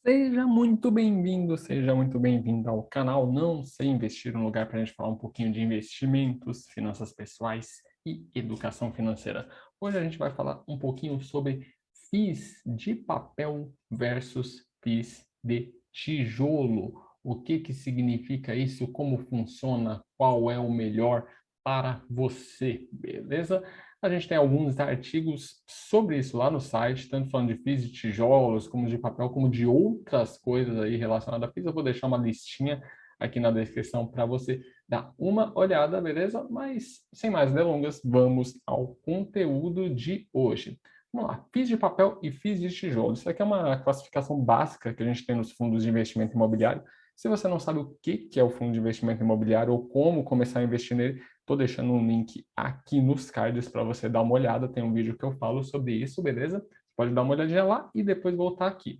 Seja muito bem-vindo, seja muito bem-vinda ao canal Não Sei Investir, um lugar para a gente falar um pouquinho de investimentos, finanças pessoais e educação financeira. Hoje a gente vai falar um pouquinho sobre FIIs de papel versus FIIs de tijolo. O que que significa isso? Como funciona? Qual é o melhor para você? Beleza? A gente tem alguns artigos sobre isso lá no site, tanto falando de FIIs de tijolos, como de papel, como de outras coisas aí relacionadas a FIIs. Eu vou deixar uma listinha aqui na descrição para você dar uma olhada, beleza? Mas, sem mais delongas, vamos ao conteúdo de hoje. Vamos lá, FIIs de papel e FIIs de tijolo. Isso aqui é uma classificação básica que a gente tem nos fundos de investimento imobiliário. Se você não sabe o que é o fundo de investimento imobiliário ou como começar a investir nele, estou deixando um link aqui nos cards para você dar uma olhada. Tem um vídeo que eu falo sobre isso, beleza? Pode dar uma olhadinha lá e depois voltar aqui.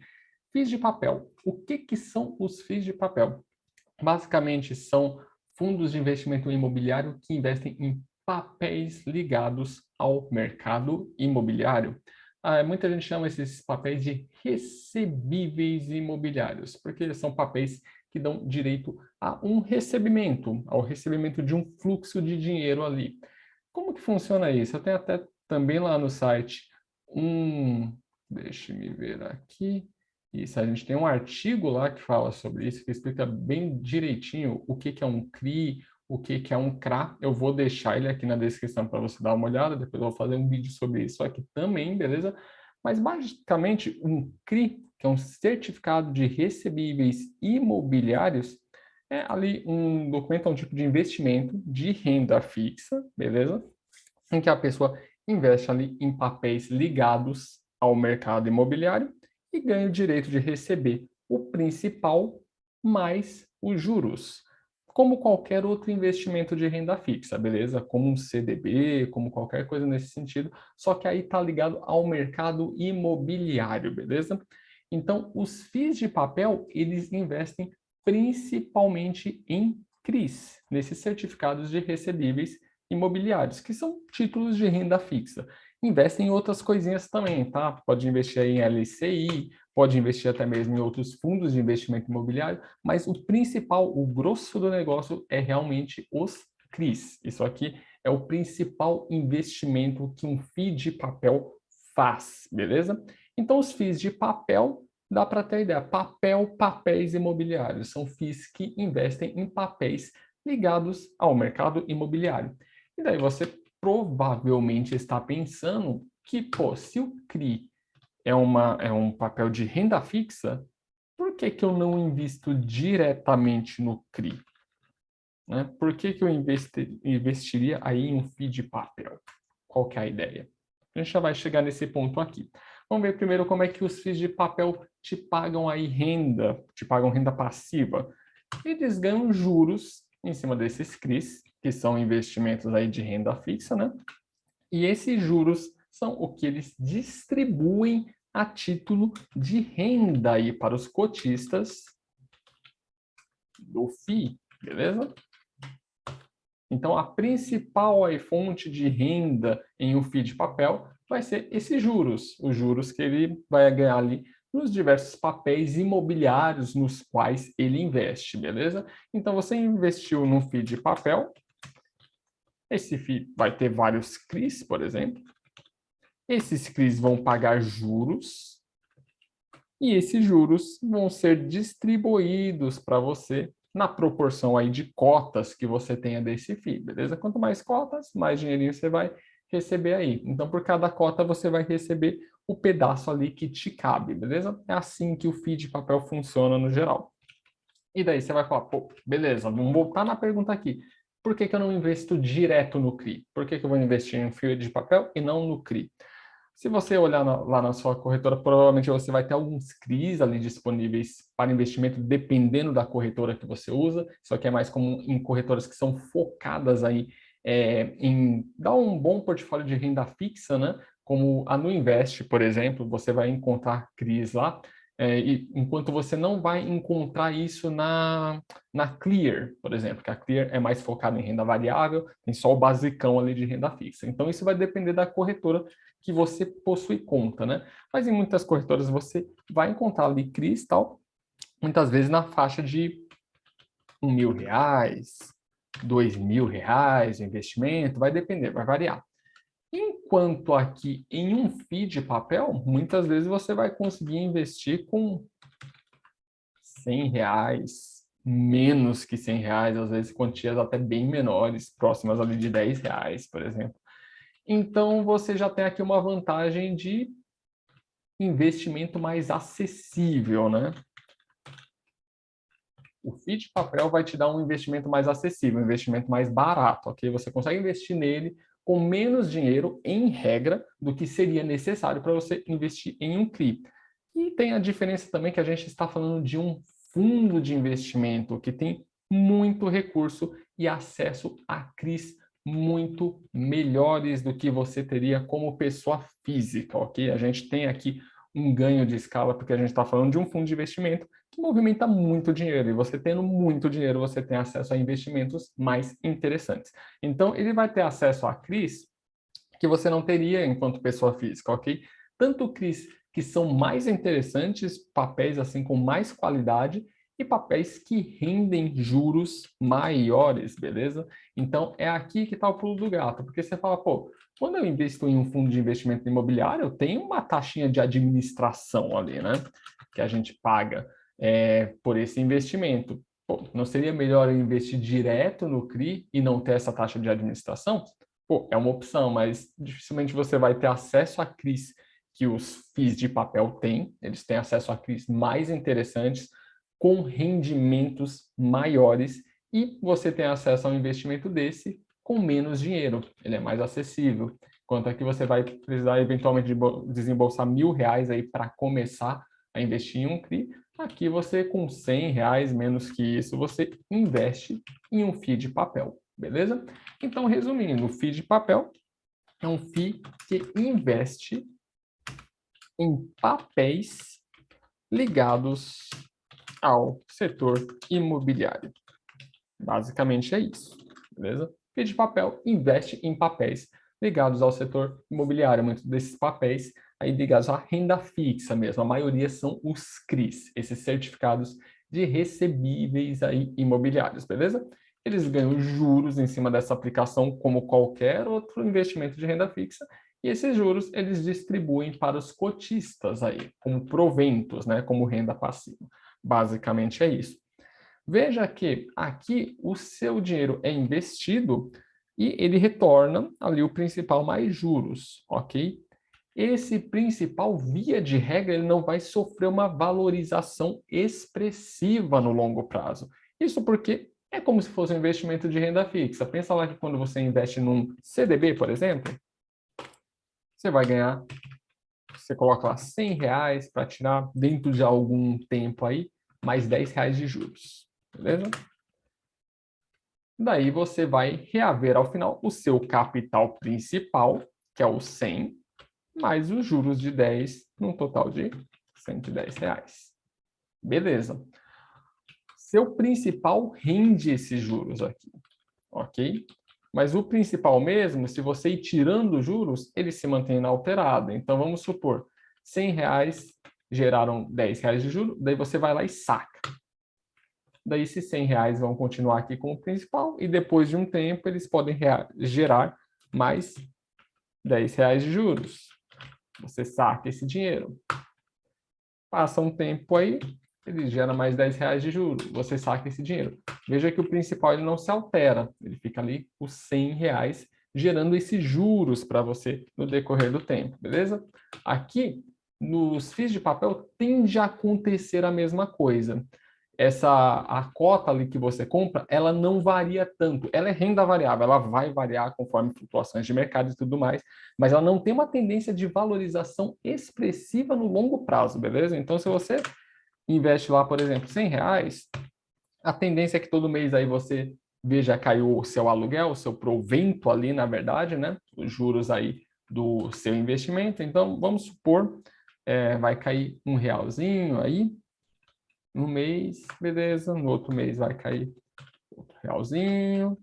FIIs de papel. O que que são os FIIs de papel? Basicamente, são fundos de investimento imobiliário que investem em papéis ligados ao mercado imobiliário. Muita gente chama esses papéis de recebíveis imobiliários, porque eles são papéis que dão direito a um recebimento, ao recebimento de um fluxo de dinheiro ali. Como que funciona isso? Eu tenho até também lá no site deixe-me ver aqui. Isso, a gente tem um artigo lá que fala sobre isso, que explica bem direitinho o que que é um CRI, o que que é um CRA. Eu vou deixar ele aqui na descrição para você dar uma olhada, depois eu vou fazer um vídeo sobre isso aqui também, beleza? Mas basicamente um CRI, que é um certificado de recebíveis imobiliários, é ali um documento, é um tipo de investimento de renda fixa, beleza? Em que a pessoa investe ali em papéis ligados ao mercado imobiliário e ganha o direito de receber o principal mais os juros, como qualquer outro investimento de renda fixa, beleza? Como um CDB, como qualquer coisa nesse sentido, só que aí está ligado ao mercado imobiliário, beleza? Então, os FIIs de papel, eles investem principalmente em CRIs, nesses certificados de recebíveis imobiliários, que são títulos de renda fixa. Investe em outras coisinhas também, tá? Pode investir aí em LCI, pode investir até mesmo em outros fundos de investimento imobiliário, mas o principal, o grosso do negócio é realmente os CRIs. Isso aqui é o principal investimento que um FII de papel faz, beleza? Então, os FIIs de papel, dá para ter ideia, papéis imobiliários, são FIIs que investem em papéis ligados ao mercado imobiliário. E daí você provavelmente está pensando que, pô, se o CRI é um papel de renda fixa, por que que eu não invisto diretamente no CRI? Né? Por que que eu investiria aí em um FII de papel? Qual que é a ideia? A gente já vai chegar nesse ponto aqui. Vamos ver primeiro como é que os FIIs de papel te pagam aí renda, te pagam renda passiva. Eles ganham juros em cima desses CRIs, que são investimentos aí de renda fixa, né? E esses juros são o que eles distribuem a título de renda aí para os cotistas do FII, beleza? Então, a principal aí, fonte de renda em um FII de papel vai ser esses juros, os juros que ele vai ganhar ali nos diversos papéis imobiliários nos quais ele investe, beleza? Então, você investiu num FII de papel, esse FII vai ter vários CRIs, por exemplo. Esses CRIs vão pagar juros e esses juros vão ser distribuídos para você na proporção aí de cotas que você tenha desse FII, beleza? Quanto mais cotas, mais dinheirinho você vai receber aí. Então, por cada cota, você vai receber o pedaço ali que te cabe, beleza? É assim que o FII de papel funciona no geral. E daí você vai falar, pô, beleza, vamos voltar na pergunta aqui. Por que que eu não investo direto no CRI? Por que que eu vou investir em um FII de papel e não no CRI? Se você olhar lá na sua corretora, provavelmente você vai ter alguns CRIs ali disponíveis para investimento, dependendo da corretora que você usa. Isso aqui é mais comum em corretoras que são focadas aí em dar um bom portfólio de renda fixa, né? Como a Nuinvest, por exemplo, você vai encontrar CRIs lá. enquanto você não vai encontrar isso na Clear, por exemplo, que a Clear é mais focada em renda variável, tem só o basicão ali de renda fixa. Então, isso vai depender da corretora que você possui conta, né? Mas em muitas corretoras você vai encontrar ali CRIs e tal, muitas vezes na faixa de R$ 1.000, R$ 2.000 o investimento, vai depender, vai variar. Enquanto aqui em um FII de papel, muitas vezes você vai conseguir investir com R$ 100, menos que R$ 100, às vezes quantias até bem menores, próximas ali de R$ 10, por exemplo. Então, você já tem aqui uma vantagem de investimento mais acessível, né? O FII de papel vai te dar um investimento mais acessível, um investimento mais barato, ok? Você consegue investir nele com menos dinheiro, em regra, do que seria necessário para você investir em um CRI. E tem a diferença também que a gente está falando de um fundo de investimento que tem muito recurso e acesso a CRIs muito melhores do que você teria como pessoa física, ok? A gente tem aqui um ganho de escala porque a gente está falando de um fundo de investimento que movimenta muito dinheiro, e você tendo muito dinheiro, você tem acesso a investimentos mais interessantes. Então, ele vai ter acesso a CRIs que você não teria enquanto pessoa física, ok? Tanto CRIs que são mais interessantes, papéis assim com mais qualidade, e papéis que rendem juros maiores, beleza? Então, é aqui que está o pulo do gato, porque você fala, pô, quando eu invisto em um fundo de investimento imobiliário, eu tenho uma taxinha de administração ali, né? Que a gente paga por esse investimento. Pô, não seria melhor eu investir direto no CRI e não ter essa taxa de administração? Pô, é uma opção, mas dificilmente você vai ter acesso a CRIs que os FIIs de papel têm. Eles têm acesso a CRIs mais interessantes, com rendimentos maiores, e você tem acesso a um investimento desse com menos dinheiro. Ele é mais acessível. Enquanto aqui você vai precisar eventualmente desembolsar R$ 1.000 aí para começar a investir em um CRI. Aqui você, com R$ 100 menos que isso, você investe em um FII de papel, beleza? Então, resumindo, o FII de papel é um FII que investe em papéis ligados ao setor imobiliário. Basicamente é isso, beleza? FII de papel investe em papéis ligados ao setor imobiliário. Muitos desses papéis aí ligados à renda fixa mesmo. A maioria são os CRIs, esses certificados de recebíveis aí imobiliários, beleza? Eles ganham juros em cima dessa aplicação como qualquer outro investimento de renda fixa, e esses juros eles distribuem para os cotistas aí, como proventos, né, como renda passiva. Basicamente é isso. Veja que aqui o seu dinheiro é investido e ele retorna ali o principal mais juros, ok? Esse principal, via de regra, ele não vai sofrer uma valorização expressiva no longo prazo. Isso porque é como se fosse um investimento de renda fixa. Pensa lá que quando você investe num CDB, por exemplo, você vai ganhar, você coloca lá R$ 100 para tirar dentro de algum tempo aí, mais R$ 10 de juros, beleza? Daí você vai reaver ao final o seu capital principal, que é o 100, mais os juros de 10, num total de R$ 110. Beleza. Seu principal rende esses juros aqui, ok? Mas o principal mesmo, se você ir tirando os juros, ele se mantém inalterado. Então, vamos supor, R$ 100 geraram R$ 10 de juros, daí você vai lá e saca. Daí esses R$ 100 vão continuar aqui como principal, e depois de um tempo eles podem gerar mais R$ 10 de juros. Você saca esse dinheiro. Passa um tempo aí, ele gera mais R$ 10 de juros. Você saca esse dinheiro. Veja que o principal ele não se altera. Ele fica ali os R$ 100 gerando esses juros para você no decorrer do tempo, beleza? Aqui, nos FIIs de papel, tende a acontecer a mesma coisa. A cota ali que você compra, ela não varia tanto. Ela é renda variável, ela vai variar conforme flutuações de mercado e tudo mais, mas ela não tem uma tendência de valorização expressiva no longo prazo, beleza? Então, se você investe lá, por exemplo, R$ 100, a tendência é que todo mês aí você veja caiu o seu aluguel, o seu provento ali, na verdade, né? Os juros aí do seu investimento. Então, vamos supor vai cair R$1 aí no mês, beleza. No outro mês vai cair outro realzinho.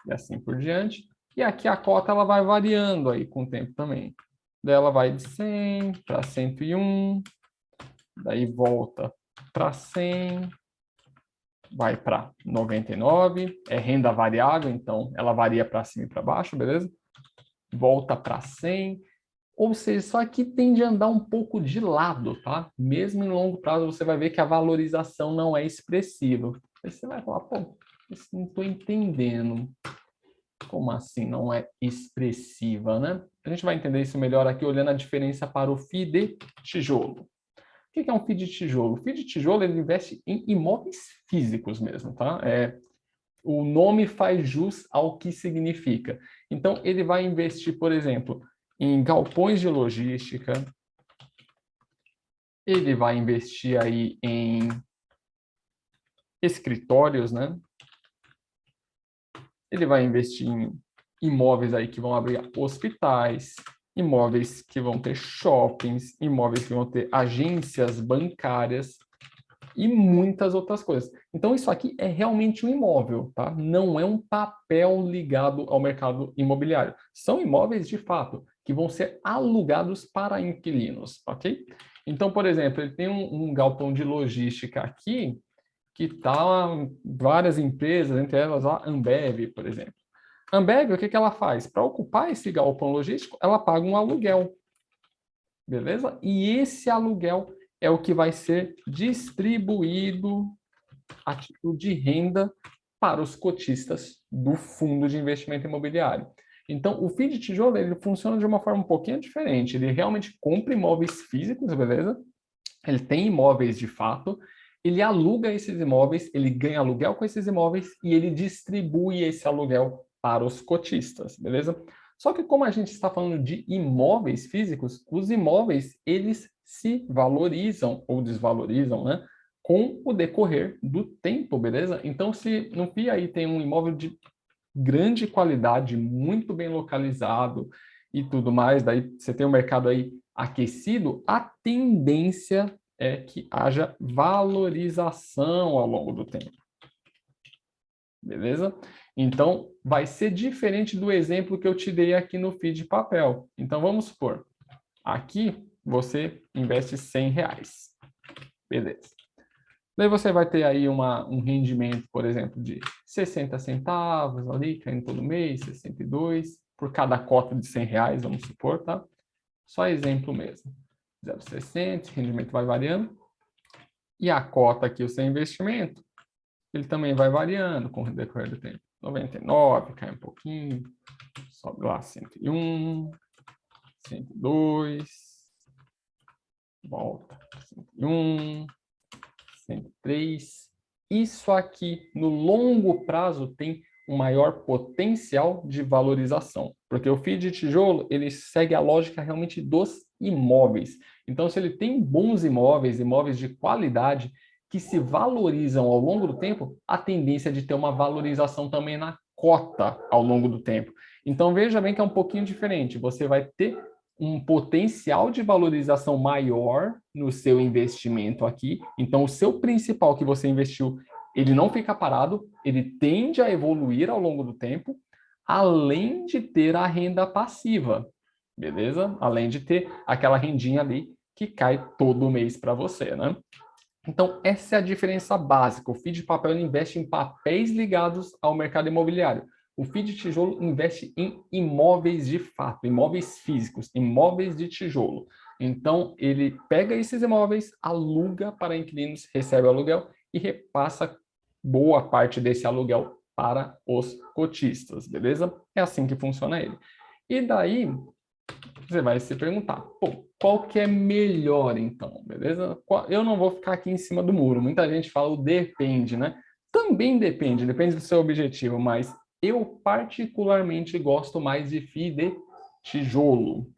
E assim por diante. E aqui a cota ela vai variando aí com o tempo também. Daí ela vai de 100 para 101, daí volta para 100, vai para 99, é renda variável, então ela varia para cima e para baixo, beleza? Volta para 100, ou seja, só que tende a andar um pouco de lado, tá? Mesmo em longo prazo, você vai ver que a valorização não é expressiva. Aí você vai falar, pô, isso não estou entendendo. Como assim não é expressiva, né? A gente vai entender isso melhor aqui olhando a diferença para o FII de tijolo. O que é um FII de tijolo? O FII de tijolo ele investe em imóveis físicos mesmo, tá? O nome faz jus ao que significa. Então, ele vai investir, por exemplo, em galpões de logística, ele vai investir aí em escritórios, né? Ele vai investir em imóveis aí que vão abrir hospitais, imóveis que vão ter shoppings, imóveis que vão ter agências bancárias e muitas outras coisas. Então, isso aqui é realmente um imóvel, tá? Não é um papel ligado ao mercado imobiliário. São imóveis de fato que vão ser alugados para inquilinos, ok? Então, por exemplo, ele tem um galpão de logística aqui que está várias empresas, entre elas a Ambev, por exemplo. A Ambev, o que ela faz? Para ocupar esse galpão logístico, ela paga um aluguel, beleza? E esse aluguel é o que vai ser distribuído a título de renda para os cotistas do fundo de investimento imobiliário. Então, o FII de tijolo ele funciona de uma forma um pouquinho diferente. Ele realmente compra imóveis físicos, beleza? Ele tem imóveis de fato, ele aluga esses imóveis, ele ganha aluguel com esses imóveis e ele distribui esse aluguel para os cotistas, beleza? Só que como a gente está falando de imóveis físicos, os imóveis, eles se valorizam ou desvalorizam, né? Com o decorrer do tempo, beleza? Então, se no FII aí tem um imóvel de grande qualidade, muito bem localizado e tudo mais, daí você tem o mercado aí aquecido, a tendência é que haja valorização ao longo do tempo. Beleza? Então, vai ser diferente do exemplo que eu te dei aqui no FII de papel. Então, vamos supor, aqui você investe R$100. Beleza. Daí você vai ter aí um rendimento, por exemplo, de 60 centavos ali, caindo todo mês, 62, por cada cota de R$100, vamos supor, tá? Só exemplo mesmo. 0,60, rendimento vai variando. E a cota aqui, o seu investimento, ele também vai variando com o decorrer do tempo. 99, cai um pouquinho, sobe lá 101, 102, volta 101, 103. Isso aqui, no longo prazo, tem um maior potencial de valorização, porque o FII de tijolo, ele segue a lógica realmente dos imóveis. Então, se ele tem bons imóveis, imóveis de qualidade, que se valorizam ao longo do tempo, a tendência é de ter uma valorização também na cota ao longo do tempo. Então, veja bem que é um pouquinho diferente. Você vai ter um potencial de valorização maior no seu investimento aqui. Então, o seu principal que você investiu, ele não fica parado, ele tende a evoluir ao longo do tempo, além de ter a renda passiva, beleza? Além de ter aquela rendinha ali que cai todo mês para você, né? Então, essa é a diferença básica. O FII de papel investe em papéis ligados ao mercado imobiliário. O FII de tijolo investe em imóveis de fato, imóveis físicos, imóveis de tijolo. Então, ele pega esses imóveis, aluga para inquilinos, recebe o aluguel e repassa boa parte desse aluguel para os cotistas, beleza? É assim que funciona ele. E daí, você vai se perguntar, pô, qual que é melhor então, beleza? Eu não vou ficar aqui em cima do muro. Muita gente fala o depende, né? Também depende, depende do seu objetivo, mas eu particularmente gosto mais de FII de tijolo,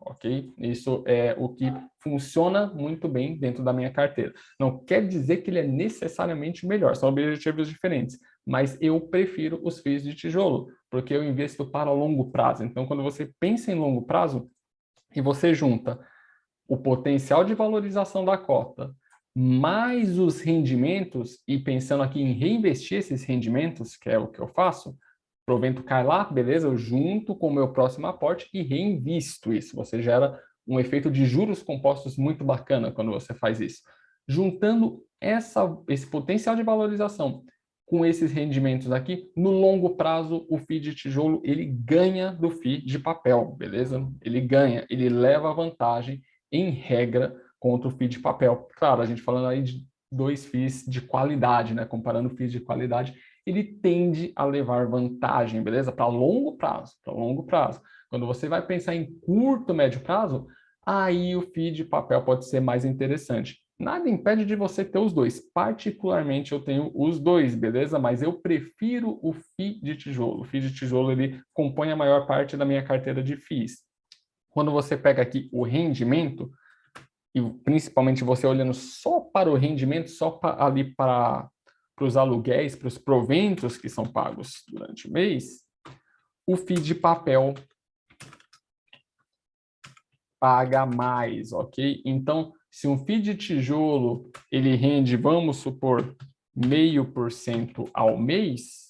ok? Isso é o que funciona muito bem dentro da minha carteira. Não quer dizer que ele é necessariamente melhor, são objetivos diferentes, mas eu prefiro os FIIs de tijolo, porque eu investo para longo prazo. Então, quando você pensa em longo prazo e você junta o potencial de valorização da cota, mais os rendimentos, e pensando aqui em reinvestir esses rendimentos, que é o que eu faço, o provento cai lá, beleza, eu junto com o meu próximo aporte e reinvisto isso. Você gera um efeito de juros compostos muito bacana quando você faz isso. Juntando esse potencial de valorização com esses rendimentos aqui, no longo prazo, o FII de tijolo, ele ganha do FII de papel, beleza? Ele ganha, ele leva vantagem, em regra, contra o FII de papel. Claro, a gente falando aí de dois FIIs de qualidade, né? Comparando FIIs de qualidade, ele tende a levar vantagem, beleza? Para longo prazo, para longo prazo. Quando você vai pensar em curto, médio prazo, aí o FII de papel pode ser mais interessante. Nada impede de você ter os dois. Particularmente, eu tenho os dois, beleza? Mas eu prefiro o FII de tijolo. O FII de tijolo, ele compõe a maior parte da minha carteira de FIIs. Quando você pega aqui o rendimento, e principalmente você olhando só para o rendimento, só ali para os aluguéis, para os proventos que são pagos durante o mês, o FII de papel paga mais, ok? Então, se um FII de tijolo ele rende, vamos supor, 0,5% ao mês,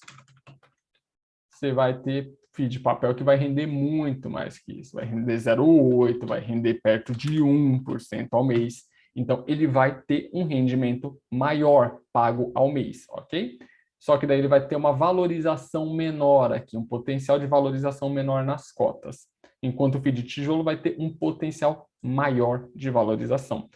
você vai ter FII de papel que vai render muito mais que isso, vai render 0,8%, vai render perto de 1% ao mês. Então, ele vai ter um rendimento maior pago ao mês, ok? Só que daí ele vai ter uma valorização menor aqui, um potencial de valorização menor nas cotas, enquanto o FII de tijolo vai ter um potencial maior de valorização.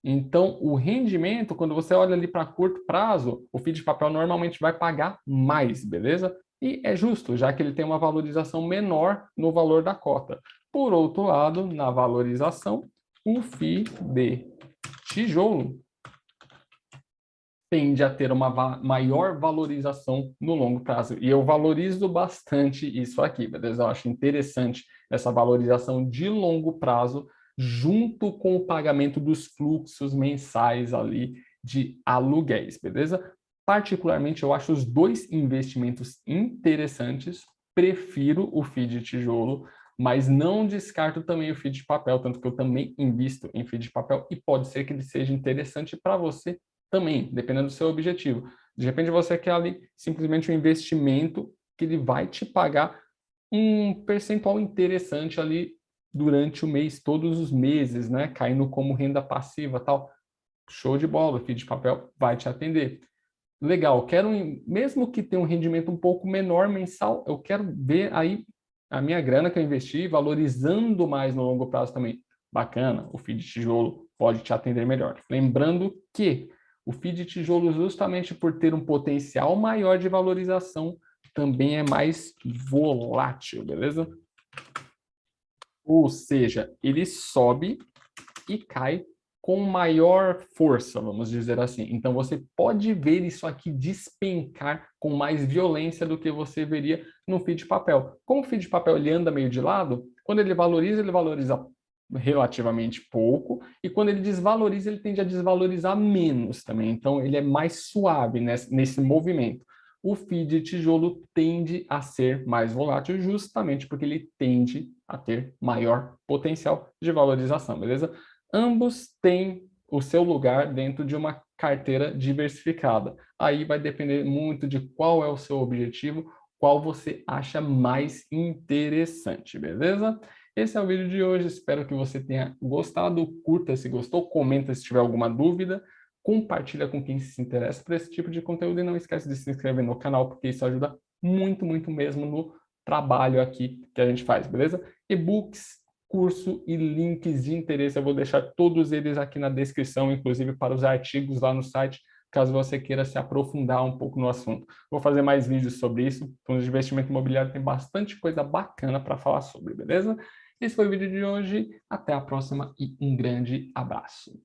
Então, o rendimento, quando você olha ali para curto prazo, o FII de papel normalmente vai pagar mais, beleza? E é justo, já que ele tem uma valorização menor no valor da cota. Por outro lado, na valorização, o FII de tijolo tende a ter uma maior valorização no longo prazo. E eu valorizo bastante isso aqui, beleza? Eu acho interessante essa valorização de longo prazo junto com o pagamento dos fluxos mensais ali de aluguéis, beleza? Particularmente, eu acho os dois investimentos interessantes, prefiro o FII de tijolo, mas não descarto também o FII de papel, tanto que eu também invisto em FII de papel e pode ser que ele seja interessante para você também, dependendo do seu objetivo. De repente você quer ali simplesmente um investimento que ele vai te pagar um percentual interessante ali durante o mês, todos os meses, né? Caindo como renda passiva, tal. Show de bola, o FII de papel vai te atender. Legal, mesmo que tenha um rendimento um pouco menor mensal, eu quero ver aí a minha grana que eu investi valorizando mais no longo prazo também. Bacana, o FII de tijolo pode te atender melhor. Lembrando que o FII de tijolo, justamente por ter um potencial maior de valorização, também é mais volátil, beleza? Ou seja, ele sobe e cai com maior força, vamos dizer assim. Então, você pode ver isso aqui despencar com mais violência do que você veria no FII de papel. Como o FII de papel ele anda meio de lado, quando ele valoriza relativamente pouco, e quando ele desvaloriza, ele tende a desvalorizar menos também. Então, ele é mais suave nesse movimento. O FII de tijolo tende a ser mais volátil justamente porque ele tende a ter maior potencial de valorização, beleza? Ambos têm o seu lugar dentro de uma carteira diversificada. Aí vai depender muito de qual é o seu objetivo, qual você acha mais interessante, beleza? Esse é o vídeo de hoje, espero que você tenha gostado. Curta se gostou, comenta se tiver alguma dúvida, compartilha com quem se interessa por esse tipo de conteúdo e não esquece de se inscrever no canal, porque isso ajuda muito, muito mesmo no trabalho aqui que a gente faz, beleza? E-books, curso e links de interesse, eu vou deixar todos eles aqui na descrição, inclusive para os artigos lá no site, caso você queira se aprofundar um pouco no assunto. Vou fazer mais vídeos sobre isso, fundo de investimento imobiliário tem bastante coisa bacana para falar sobre, beleza? Esse foi o vídeo de hoje, até a próxima e um grande abraço.